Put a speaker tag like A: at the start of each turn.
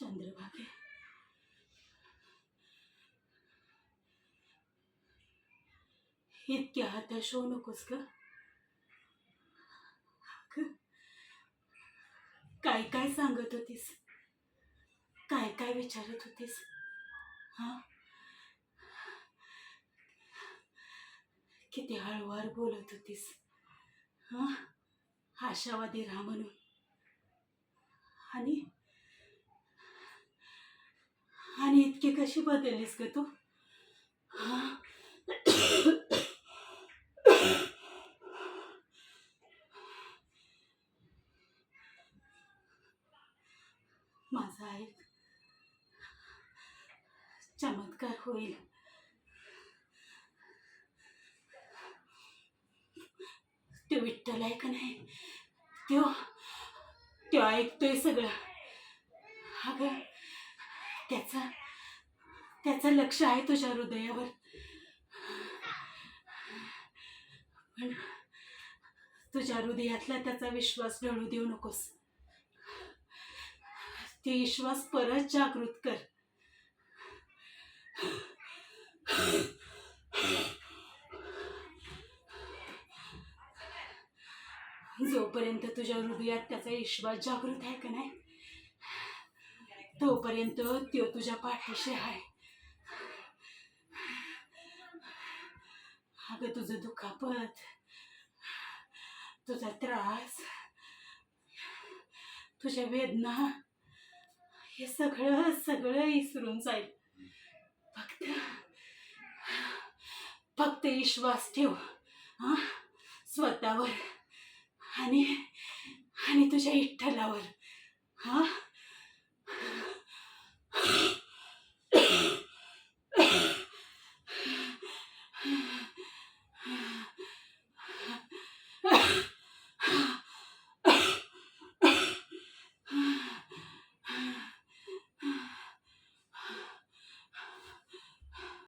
A: चंद्रभागे, इतक्या हताश होऊ नकोस ग. अगं, काय काय सांगत होतीस, काय काय विचारत होतीस? हा, किती हळूवार बोलत होतीस. हा, आशावादी राहा म्हणून. आणि आणि इतकी कशी बदललीस ग तू? हा, माझा एक चमत्कार होईल. तो विठ्ठल आहे का नाही, त्यो त्यो ऐकतोय सगळं. अगं, त्याचा त्याचं लक्ष आहे तुझ्या हृदयावर. पण तुझ्या हृदयातला त्याचा विश्वास ढळू देऊ नकोस. ते विश्वास परत जागृत कर. जोपर्यंत तुझ्या हृदयात त्याचा विश्वास जागृत आहे का नाही, तोपर्यंत तो तुझ्या पाठीशी आहे. अगं, तुझं दुखापत, तुझा त्रास, तुझ्या वेदना, हे सगळं सगळं विसरून जाईल. फक्त फक्त विश्वास ठेव. हा, स्वतःवर आणि आणि तुझ्या विठ्ठलावर. हा,